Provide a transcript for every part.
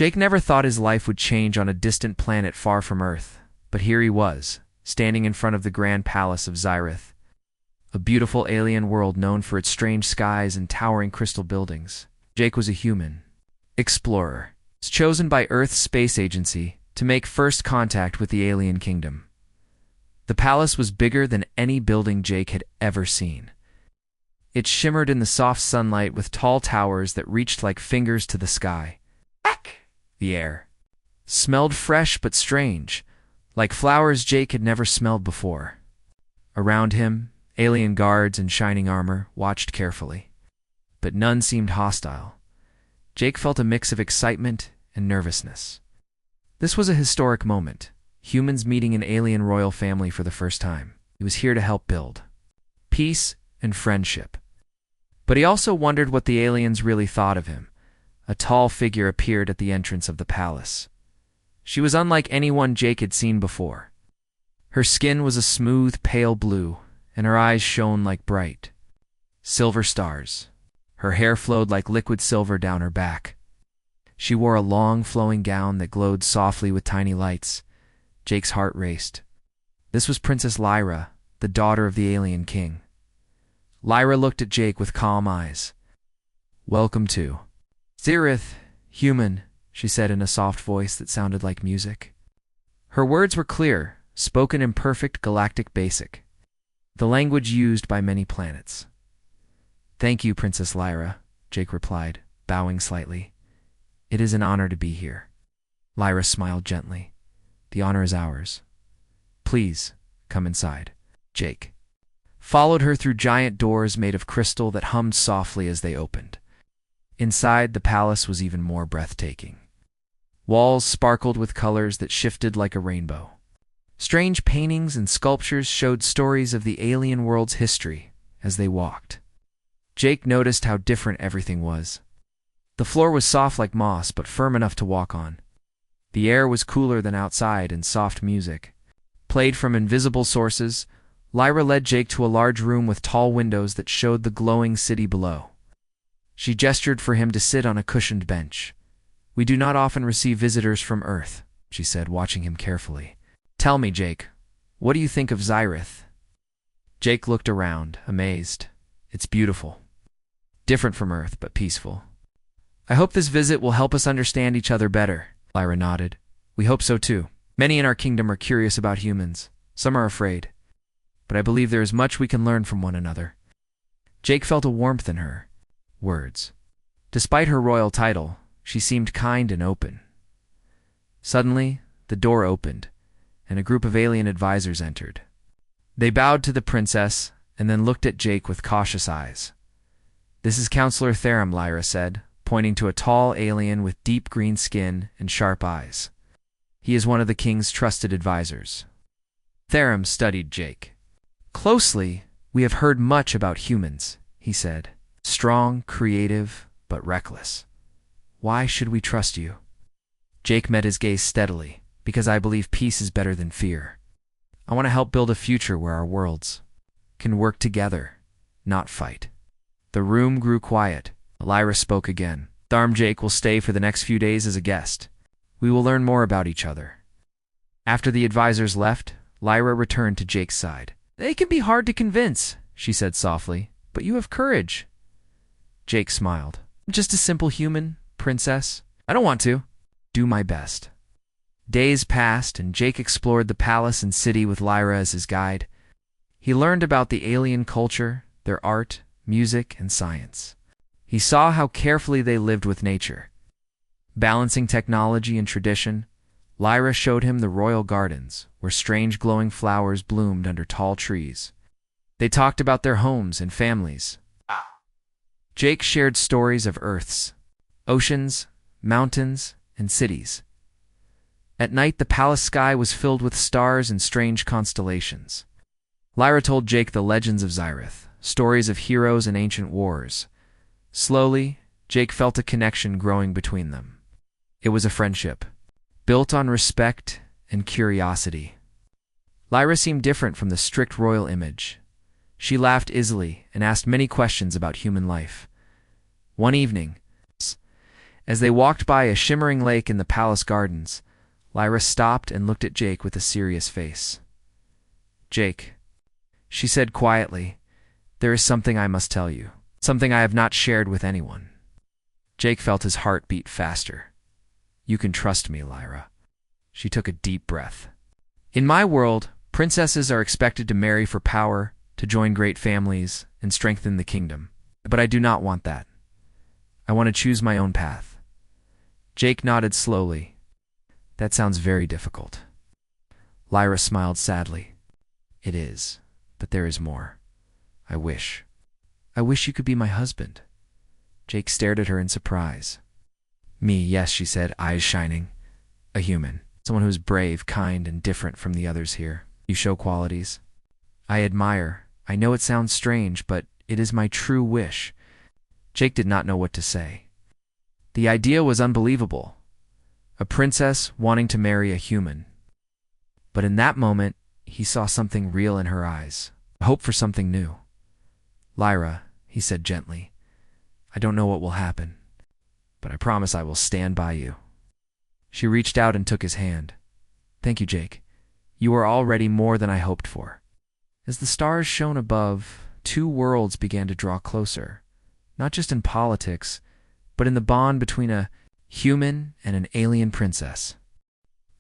Jake never thought his life would change on a distant planet far from Earth, but here he was, standing in front of the Grand Palace of Xy'rith, a beautiful alien world known for its strange skies and towering crystal buildings. Jake was a human explorer, chosen by Earth's space agency to make first contact with the alien kingdom. The palace was bigger than any building Jake had ever seen. It shimmered in the soft sunlight with tall towers that reached like fingers to the sky. The air smelled fresh but strange, like flowers Jake had never smelled before. Around him, alien guards in shining armor watched carefully, but none seemed hostile. Jake felt a mix of excitement and nervousness. This was a historic moment, humans meeting an alien royal family for the first time. He was here to help build peace and friendship. But he also wondered what the aliens really thought of him. A tall figure appeared at the entrance of the palace. She was unlike anyone Jake had seen before. Her skin was a smooth, pale blue, and her eyes shone like bright silver stars. Her hair flowed like liquid silver down her back. She wore a long, flowing gown that glowed softly with tiny lights. Jake's heart raced. This was Princess Lyra, the daughter of the alien king. Lyra looked at Jake with calm eyes. "Welcome to Xy'rith, human," she said in a soft voice that sounded like music. Her words were clear, spoken in perfect galactic basic, the language used by many planets. "Thank you, Princess Lyra," Jake replied, bowing slightly. "It is an honor to be here." Lyra smiled gently. "The honor is ours. Please, come inside." Jake followed her through giant doors made of crystal that hummed softly as they opened. Inside, the palace was even more breathtaking. Walls sparkled with colors that shifted like a rainbow. Strange paintings and sculptures showed stories of the alien world's history as they walked. Jake noticed how different everything was. The floor was soft like moss, but firm enough to walk on. The air was cooler than outside, and soft music played from invisible sources. Lyra led Jake to a large room with tall windows that showed the glowing city below. She gestured for him to sit on a cushioned bench. "We do not often receive visitors from Earth," she said, watching him carefully. "Tell me, Jake, what do you think of Xy'rith?" Jake looked around, amazed. "It's beautiful. Different from Earth, but peaceful." "I hope this visit will help us understand each other better," Lyra nodded. "We hope so too. Many in our kingdom are curious about humans. Some are afraid. But I believe there is much we can learn from one another." Jake felt a warmth in her words. Despite her royal title, she seemed kind and open. Suddenly, the door opened, and a group of alien advisors entered. They bowed to the princess and then looked at Jake with cautious eyes. "This is Counselor Therum," Lyra said, pointing to a tall alien with deep green skin and sharp eyes. "He is one of the king's trusted advisors." Therum studied Jake closely. "We have heard much about humans," he said. "Strong, creative, but reckless. Why should we trust you?" Jake met his gaze steadily. "Because I believe peace is better than fear. I want to help build a future where our worlds can work together, not fight." The room grew quiet. Lyra spoke again. "Jake will stay for the next few days as a guest. We will learn more about each other." After the advisors left, Lyra returned to Jake's side. "They can be hard to convince," she said softly, "but you have courage." Jake smiled. "I'm just a simple human, princess. I don't want to." "Do my best." Days passed, and Jake explored the palace and city with Lyra as his guide. He learned about the alien culture, their art, music, and science. He saw how carefully they lived with nature. Balancing technology and tradition, Lyra showed him the royal gardens, where strange glowing flowers bloomed under tall trees. They talked about their homes and families. Jake shared stories of Earth's oceans, mountains, and cities. At night, the palace sky was filled with stars and strange constellations. Lyra told Jake the legends of Xy'rith, stories of heroes and ancient wars. Slowly, Jake felt a connection growing between them. It was a friendship, built on respect and curiosity. Lyra seemed different from the strict royal image. She laughed easily and asked many questions about human life. One evening, As they walked by a shimmering lake in the palace gardens, Lyra stopped and looked at Jake with a serious face. "Jake," she said quietly, "there is something I must tell you, something I have not shared with anyone." Jake felt his heart beat faster. "You can trust me, Lyra." She took a deep breath. "In my world, princesses are expected to marry for power, to join great families, and strengthen the kingdom. But I do not want that. I want to choose my own path." Jake nodded slowly. "That sounds very difficult." Lyra smiled sadly. "It is, but there is more. I wish you could be my husband." Jake stared at her in surprise. "Me, yes," she said, eyes shining. "A human. Someone who's brave, kind, and different from the others here. You show qualities I admire. I know it sounds strange, but it is my true wish." Jake did not know what to say. The idea was unbelievable. A princess wanting to marry a human. But in that moment, he saw something real in her eyes, a hope for something new. "Lyra," he said gently, "I don't know what will happen, but I promise I will stand by you." She reached out and took his hand. "Thank you, Jake. You are already more than I hoped for." As the stars shone above, two worlds began to draw closer, not just in politics, but in the bond between a human and an alien princess.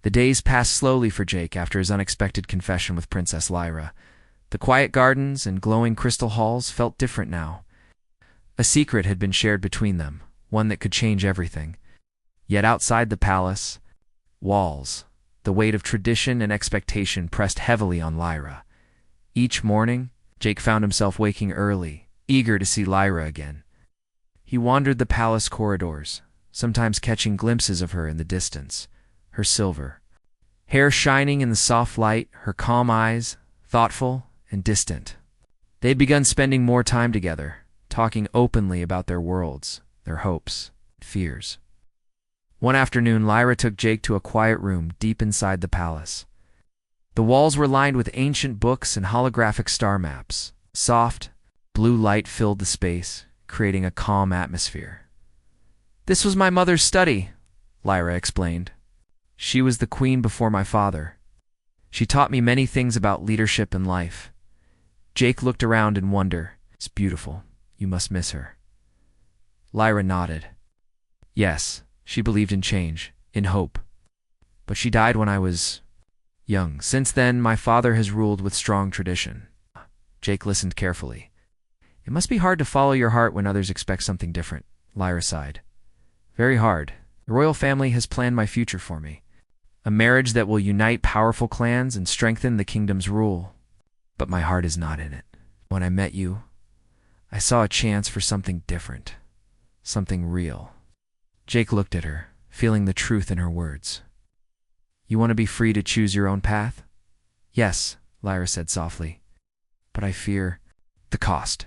The days passed slowly for Jake after his unexpected confession with Princess Lyra. The quiet gardens and glowing crystal halls felt different now. A secret had been shared between them, one that could change everything. Yet outside the palace walls, the weight of tradition and expectation pressed heavily on Lyra. Each morning, Jake found himself waking early, eager to see Lyra again. He wandered the palace corridors, sometimes catching glimpses of her in the distance, her silver hair shining in the soft light, her calm eyes, thoughtful and distant. They had begun spending more time together, talking openly about their worlds, their hopes, fears. One afternoon, Lyra took Jake to a quiet room deep inside the palace. The walls were lined with ancient books and holographic star maps. Soft, blue light filled the space, creating a calm atmosphere. "This was my mother's study," Lyra explained. "She was the queen before my father. She taught me many things about leadership and life." Jake looked around in wonder. "It's beautiful. You must miss her." Lyra nodded. "Yes, she believed in change, in hope. But she died when I was young. Since then, my father has ruled with strong tradition." Jake listened carefully. "It must be hard to follow your heart when others expect something different," Lyra sighed. "Very hard. The royal family has planned my future for me. A marriage that will unite powerful clans and strengthen the kingdom's rule. But my heart is not in it. When I met you, I saw a chance for something different, something real." Jake looked at her, feeling the truth in her words. "You want to be free to choose your own path?" "Yes," Lyra said softly. "But I fear the cost."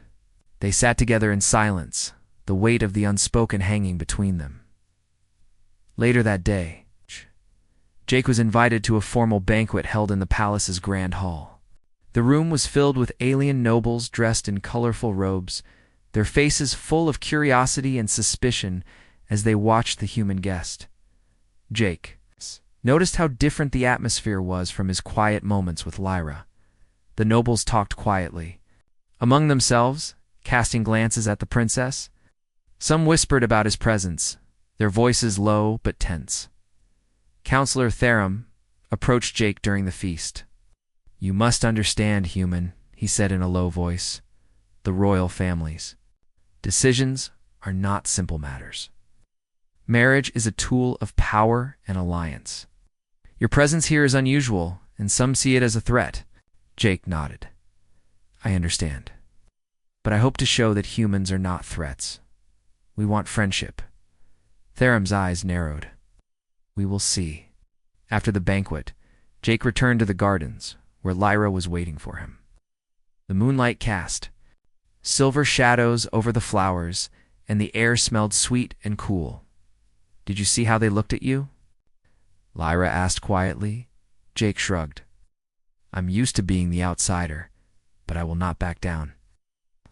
They sat together in silence, the weight of the unspoken hanging between them. Later that day, Jake was invited to a formal banquet held in the palace's grand hall. The room was filled with alien nobles dressed in colorful robes, their faces full of curiosity and suspicion as they watched the human guest. Jake noticed how different the atmosphere was from his quiet moments with Lyra. The nobles talked quietly, among themselves, casting glances at the princess. Some whispered about his presence, their voices low but tense. Counselor Therum approached Jake during the feast. "You must understand, human," he said in a low voice. "The royal families. Decisions are not simple matters. Marriage is a tool of power and alliance. Your presence here is unusual, and some see it as a threat." Jake nodded. "I understand. But I hope to show that humans are not threats. We want friendship." Therum's eyes narrowed. "We will see." After the banquet, Jake returned to the gardens, where Lyra was waiting for him. The moonlight cast silver shadows over the flowers, and the air smelled sweet and cool. "Did you see how they looked at you?" Lyra asked quietly. Jake shrugged. "I'm used to being the outsider, but I will not back down."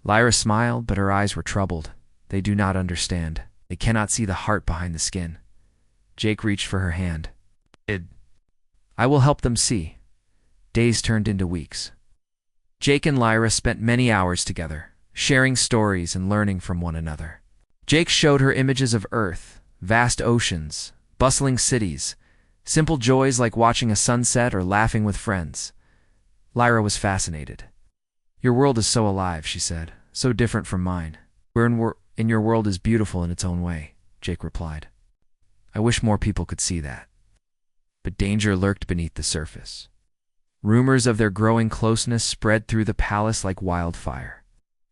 Lyra smiled, but her eyes were troubled. "They do not understand." They cannot see the heart behind the skin. Jake reached for her hand. I will help them see. Days turned into weeks. Jake and Lyra spent many hours together, sharing stories and learning from one another. Jake showed her images of Earth, vast oceans, bustling cities, simple joys like watching a sunset or laughing with friends. Lyra was fascinated. Your world is so alive, she said, so different from mine. In your world is beautiful in its own way, Jake replied. I wish more people could see that. But danger lurked beneath the surface. Rumors of their growing closeness spread through the palace like wildfire.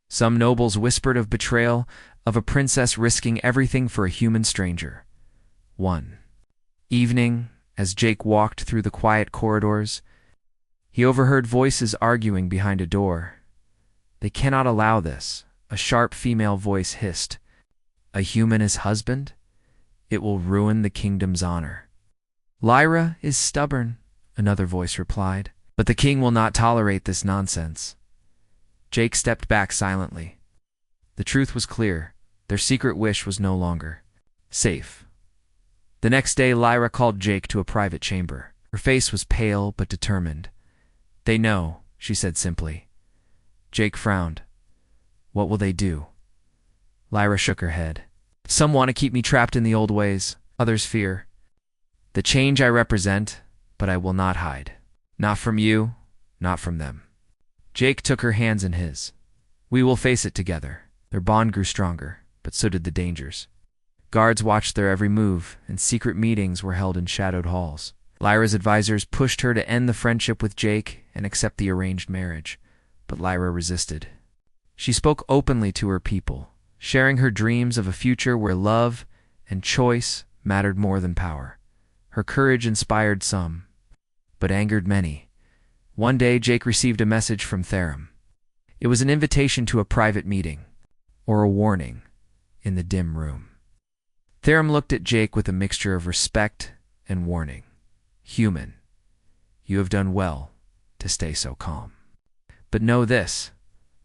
Some nobles whispered of betrayal, of a princess risking everything for a human stranger. One evening, as Jake walked through the quiet corridors, he overheard voices arguing behind a door. They cannot allow this, a sharp female voice hissed. A human as husband? It will ruin the kingdom's honor. Lyra is stubborn, another voice replied, but the king will not tolerate this nonsense. Jake stepped back silently. The truth was clear. Their secret wish was no longer safe. The next day, Lyra called Jake to a private chamber. Her face was pale but determined. They know, she said simply. Jake frowned. What will they do? Lyra shook her head. Some want to keep me trapped in the old ways, others fear. The change I represent, but I will not hide. Not from you, not from them. Jake took her hands in his. We will face it together. Their bond grew stronger, but so did the dangers. Guards watched their every move, and secret meetings were held in shadowed halls. Lyra's advisors pushed her to end the friendship with Jake and accept the arranged marriage, but Lyra resisted. She spoke openly to her people, sharing her dreams of a future where love and choice mattered more than power. Her courage inspired some, but angered many. One day, Jake received a message from Therum. It was an invitation to a private meeting, or a warning, in the dim room. Therum looked at Jake with a mixture of respect and warning. Human, you have done well to stay so calm. But know this,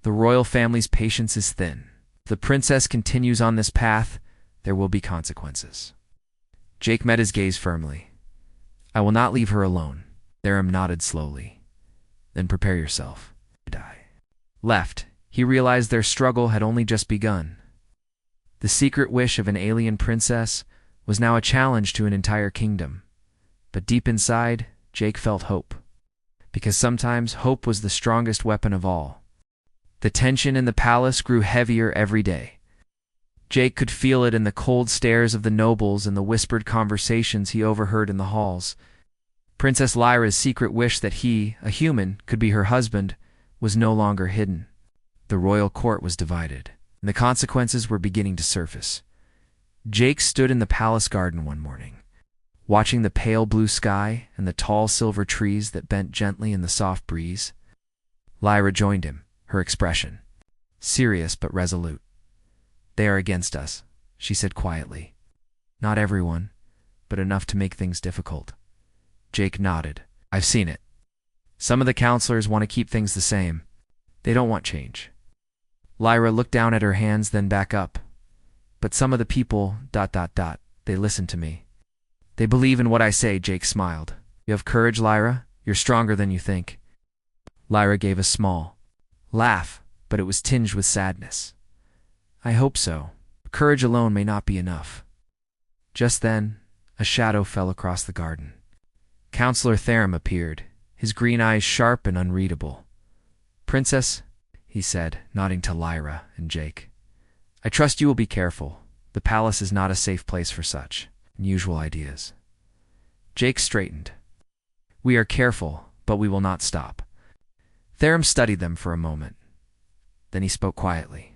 the royal family's patience is thin. If the princess continues on this path, there will be consequences. Jake met his gaze firmly. I will not leave her alone. Therum nodded slowly. Then prepare yourself to die. Left, he realized their struggle had only just begun. The secret wish of an alien princess was now a challenge to an entire kingdom. But deep inside, Jake felt hope. Because sometimes hope was the strongest weapon of all. The tension in the palace grew heavier every day. Jake could feel it in the cold stares of the nobles and the whispered conversations he overheard in the halls. Princess Lyra's secret wish that he, a human, could be her husband, was no longer hidden. The royal court was divided, and the consequences were beginning to surface. Jake stood in the palace garden one morning, watching the pale blue sky and the tall silver trees that bent gently in the soft breeze. Lyra joined him, her expression serious but resolute. They are against us, she said quietly. Not everyone, but enough to make things difficult. Jake nodded. I've seen it. Some of the counselors want to keep things the same. They don't want change. Lyra looked down at her hands, then back up. But some of the people, they listen to me. They believe in what I say, Jake smiled. You have courage, Lyra. You're stronger than you think. Lyra gave a small laugh, but it was tinged with sadness. I hope so. Courage alone may not be enough. Just then, a shadow fell across the garden. Counselor Therum appeared, his green eyes sharp and unreadable. Princess, he said, nodding to Lyra and Jake. I trust you will be careful. The palace is not a safe place for such unusual ideas. Jake straightened. We are careful, but we will not stop. Therum studied them for a moment. Then he spoke quietly.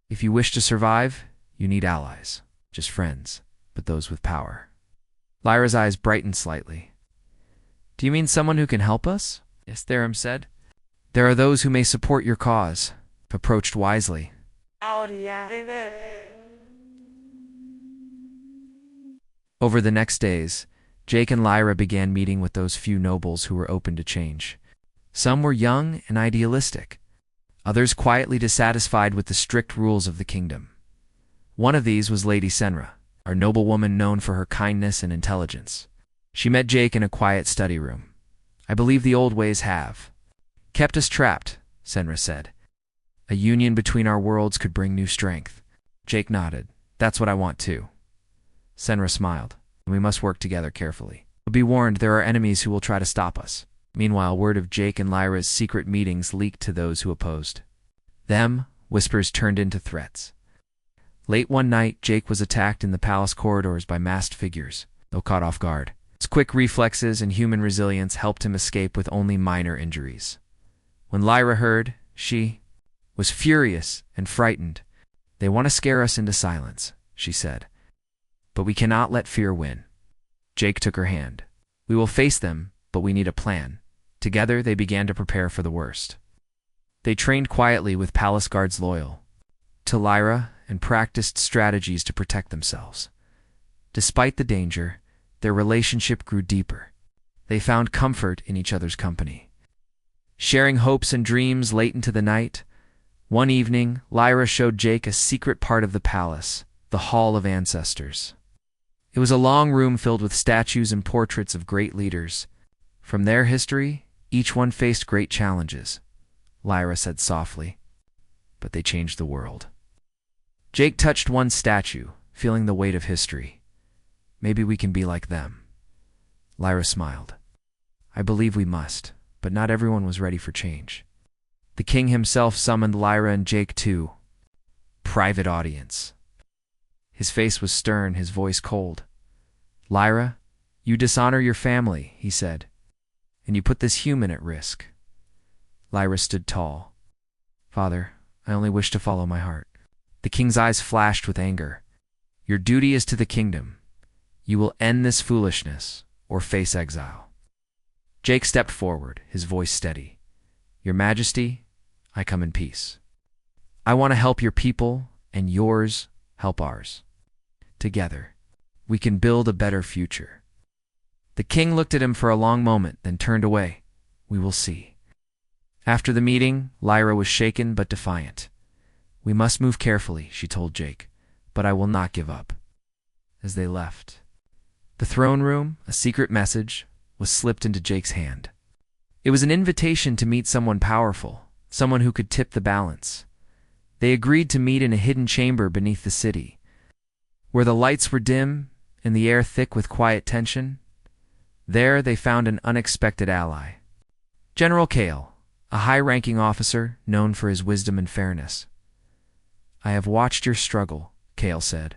If you wish to survive, you need allies. Just friends, but those with power. Lyra's eyes brightened slightly. Do you mean someone who can help us? Yes, Therum said. There are those who may support your cause, if approached wisely. Over the next days, Jake and Lyra began meeting with those few nobles who were open to change. Some were young and idealistic, others quietly dissatisfied with the strict rules of the kingdom. One of these was Lady Senra, our noblewoman known for her kindness and intelligence. She met Jake in a quiet study room. "I believe the old ways have kept us trapped," Senra said. "A union between our worlds could bring new strength." Jake nodded. "That's what I want too." Senra smiled. "We must work together carefully. But be warned, there are enemies who will try to stop us." Meanwhile, word of Jake and Lyra's secret meetings leaked to those who opposed them. Whispers turned into threats. Late one night, Jake was attacked in the palace corridors by masked figures, though caught off guard. His quick reflexes and human resilience helped him escape with only minor injuries. When Lyra heard, she was furious and frightened. "They want to scare us into silence," she said. "But we cannot let fear win." Jake took her hand. "We will face them, but we need a plan." Together, they began to prepare for the worst. They trained quietly with palace guards loyal to Lyra and practiced strategies to protect themselves. Despite the danger, their relationship grew deeper. They found comfort in each other's company, sharing hopes and dreams late into the night. One evening, Lyra showed Jake a secret part of the palace, the Hall of Ancestors. It was a long room filled with statues and portraits of great leaders. From their history, each one faced great challenges, Lyra said softly, but they changed the world. Jake touched one statue, feeling the weight of history. "Maybe we can be like them." Lyra smiled. "I believe we must, but not everyone was ready for change." The king himself summoned Lyra and Jake to private audience. His face was stern, his voice cold. "Lyra, you dishonor your family," he said, "and you put this human at risk." Lyra stood tall. "Father, I only wish to follow my heart." The king's eyes flashed with anger. "Your duty is to the kingdom. You will end this foolishness or face exile." Jake stepped forward, his voice steady. "Your Majesty, I come in peace. I want to help your people, and yours help ours. Together, we can build a better future." The king looked at him for a long moment, then turned away. "We will see." After the meeting, Lyra was shaken but defiant. "We must move carefully," she told Jake, "but I will not give up." As they left the throne room, a secret message was slipped into Jake's hand. It was an invitation to meet someone powerful, someone who could tip the balance. They agreed to meet in a hidden chamber beneath the city, where the lights were dim and the air thick with quiet tension. There they found an unexpected ally. General Kale, a high-ranking officer known for his wisdom and fairness. "I have watched your struggle," Kale said.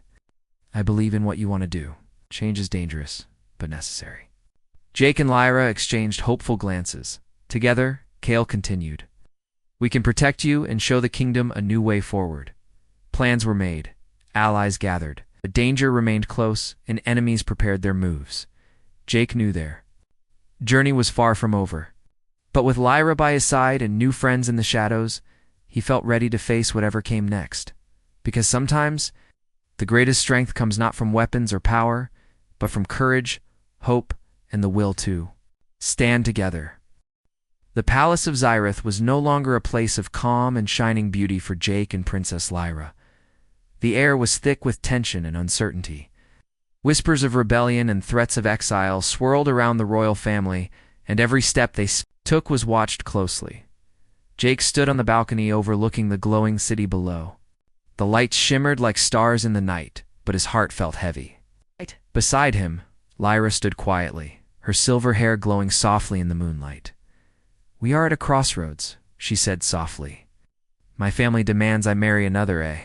"I believe in what you want to do. Change is dangerous, but necessary." Jake and Lyra exchanged hopeful glances. Together, Kale continued. "We can protect you and show the kingdom a new way forward." Plans were made, allies gathered, but danger remained close and enemies prepared their moves. Jake knew their journey was far from over. But with Lyra by his side and new friends in the shadows, he felt ready to face whatever came next. Because sometimes, the greatest strength comes not from weapons or power, but from courage, hope, and the will to stand together. The palace of Zyrith was no longer a place of calm and shining beauty for Jake and Princess Lyra. The air was thick with tension and uncertainty. Whispers of rebellion and threats of exile swirled around the royal family, and every step they took was watched closely. Jake stood on the balcony overlooking the glowing city below. The lights shimmered like stars in the night, but his heart felt heavy. Beside him, Lyra stood quietly, her silver hair glowing softly in the moonlight. "We are at a crossroads," she said softly. "My family demands I marry another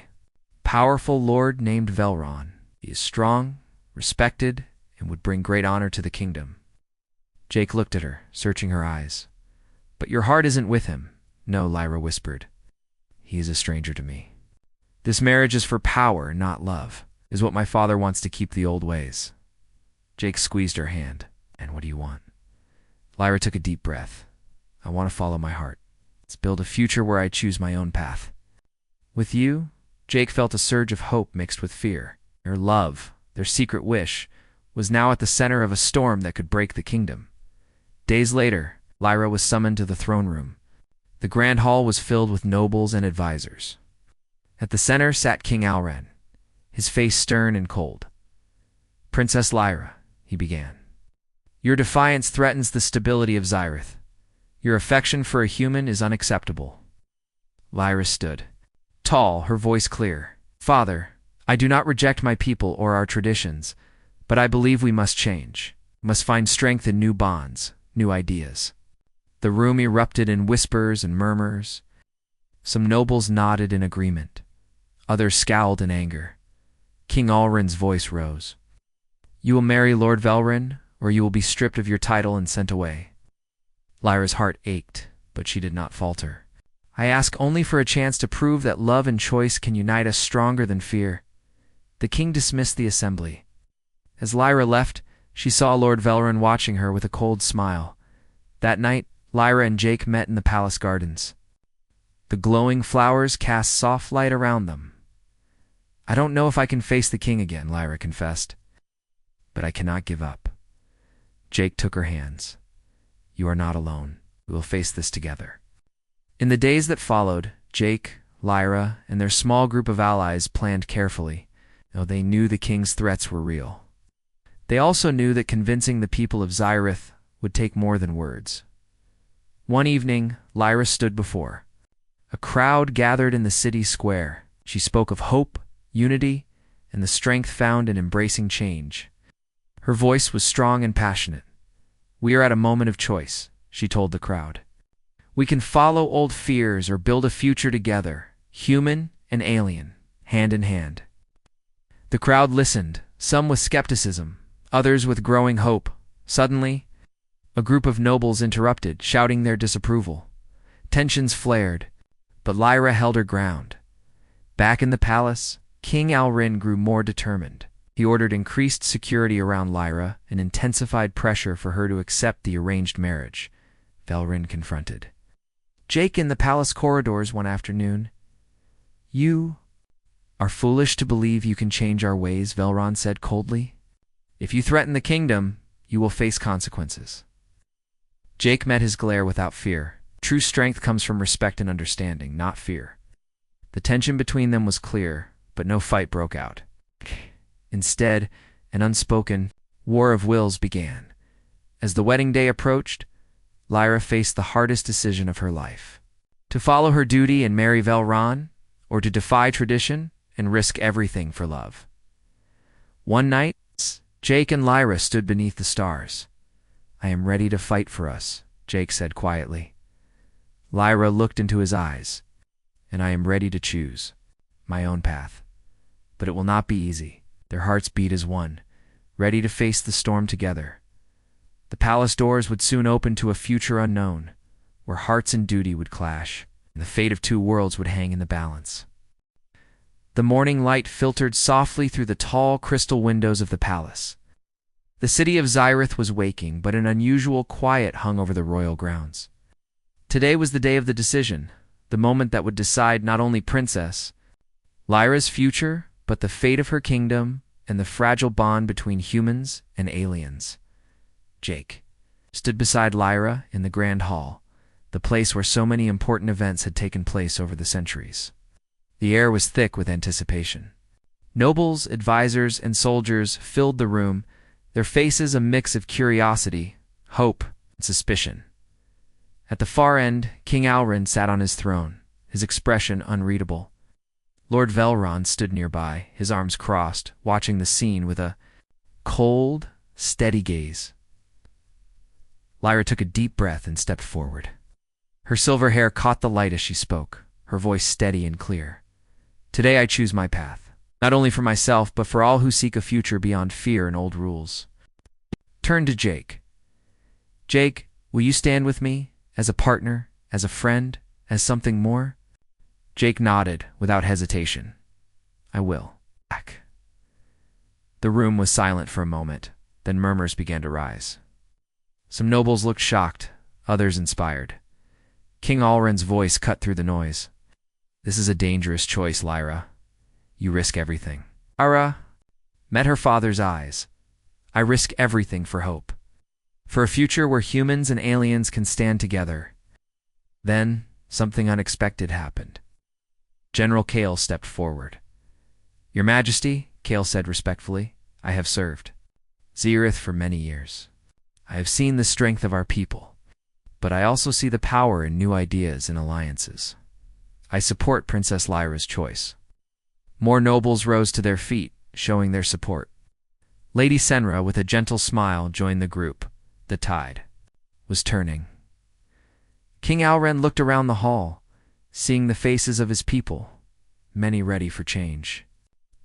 powerful lord named Velron. He is strong, respected, and would bring great honor to the kingdom." Jake looked at her, searching her eyes. "But your heart isn't with him." "No," Lyra whispered. "He is a stranger to me. This marriage is for power, not love. Is what my father wants to keep the old ways." Jake squeezed her hand. "And what do you want?" Lyra took a deep breath. "I want to follow my heart. Let's build a future where I choose my own path." With you, Jake felt a surge of hope mixed with fear. Their love, their secret wish, was now at the center of a storm that could break the kingdom. Days later, Lyra was summoned to the throne room. The grand hall was filled with nobles and advisors. At the center sat King Alran, his face stern and cold. "Princess Lyra," he began, "your defiance threatens the stability of Zyrith. Your affection for a human is unacceptable." Lyra stood, tall, her voice clear. "Father, I do not reject my people or our traditions, but I believe we must change, must find strength in new bonds, new ideas." The room erupted in whispers and murmurs. Some nobles nodded in agreement. Others scowled in anger. King Alrin's voice rose. "You will marry Lord Velrin, or you will be stripped of your title and sent away." Lyra's heart ached, but she did not falter. "I ask only for a chance to prove that love and choice can unite us stronger than fear." The king dismissed the assembly. As Lyra left, she saw Lord Velrin watching her with a cold smile. That night, Lyra and Jake met in the palace gardens. The glowing flowers cast soft light around them. "I don't know if I can face the king again," Lyra confessed, "but I cannot give up." Jake took her hands. "You are not alone. We will face this together." In the days that followed, Jake, Lyra, and their small group of allies planned carefully, though they knew the king's threats were real. They also knew that convincing the people of Zyrith would take more than words. One evening, Lyra stood before a crowd gathered in the city square. She spoke of hope, unity, and the strength found in embracing change. Her voice was strong and passionate. "We are at a moment of choice," she told the crowd. "We can follow old fears or build a future together, human and alien, hand in hand." The crowd listened, some with skepticism, others with growing hope. Suddenly, a group of nobles interrupted, shouting their disapproval. Tensions flared, but Lyra held her ground. Back in the palace, King Alrin grew more determined. He ordered increased security around Lyra and intensified pressure for her to accept the arranged marriage. Velrin confronted Jake in the palace corridors one afternoon. "You are foolish to believe you can change our ways," Velron said coldly. "If you threaten the kingdom, you will face consequences." Jake met his glare without fear. True strength comes from respect and understanding, not fear. The tension between them was clear, but no fight broke out. Instead, an unspoken war of wills began. As the wedding day approached, Lyra faced the hardest decision of her life. To follow her duty and marry Velron, or to defy tradition and risk everything for love. One night, Jake and Lyra stood beneath the stars. "I am ready to fight for us," Jake said quietly. Lyra looked into his eyes. "And I am ready to choose my own path. But it will not be easy." Their hearts beat as one, ready to face the storm together. The palace doors would soon open to a future unknown, where hearts and duty would clash, and the fate of two worlds would hang in the balance. The morning light filtered softly through the tall crystal windows of the palace. The city of Zyrith was waking, but an unusual quiet hung over the royal grounds. Today was the day of the decision, the moment that would decide not only Princess Lyra's future, but the fate of her kingdom and the fragile bond between humans and aliens. Jake stood beside Lyra in the grand hall, the place where so many important events had taken place over the centuries. The air was thick with anticipation. Nobles, advisors, and soldiers filled the room, their faces a mix of curiosity, hope, and suspicion. At the far end, King Alrin sat on his throne, his expression unreadable. Lord Velron stood nearby, his arms crossed, watching the scene with a cold, steady gaze. Lyra took a deep breath and stepped forward. Her silver hair caught the light as she spoke, her voice steady and clear. "Today I choose my path, not only for myself, but for all who seek a future beyond fear and old rules." Turn to Jake. "Jake, will you stand with me, as a partner, as a friend, as something more?" Jake nodded without hesitation. "I will." The room was silent for a moment, then murmurs began to rise. Some nobles looked shocked, others inspired. King Alrin's voice cut through the noise. "This is a dangerous choice, Lyra. You risk everything." Lyra met her father's eyes. "I risk everything for hope. For a future where humans and aliens can stand together." Then, something unexpected happened. General Kale stepped forward. Your Majesty, Kale said respectfully, I have served Zereth for many years. I have seen the strength of our people, but I also see the power in new ideas and alliances. I support Princess Lyra's choice. More nobles rose to their feet, showing their support. Lady Senra, with a gentle smile, joined the group. The tide was turning. King Alren looked around the hall, seeing the faces of his people, many ready for change.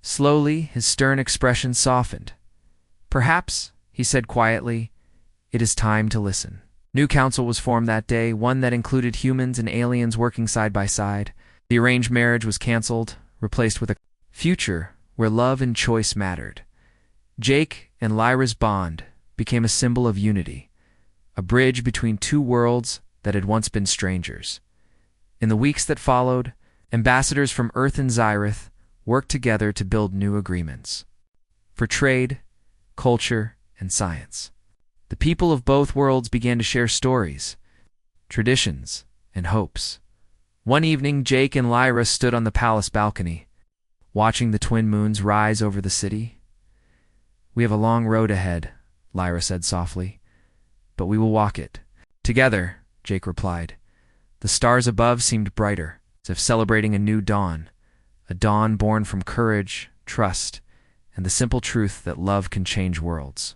Slowly, his stern expression softened. Perhaps, he said quietly, it is time to listen. New council was formed that day, one that included humans and aliens working side by side. The arranged marriage was cancelled, replaced with a future where love and choice mattered. Jake and Lyra's bond became a symbol of unity, a bridge between two worlds that had once been strangers. In the weeks that followed, ambassadors from Earth and Zyrith worked together to build new agreements for trade, culture, and science. The people of both worlds began to share stories, traditions, and hopes. One evening, Jake and Lyra stood on the palace balcony, watching the twin moons rise over the city. We have a long road ahead, Lyra said softly, but we will walk it together, Jake replied. The stars above seemed brighter, as if celebrating a new dawn, a dawn born from courage, trust, and the simple truth that love can change worlds.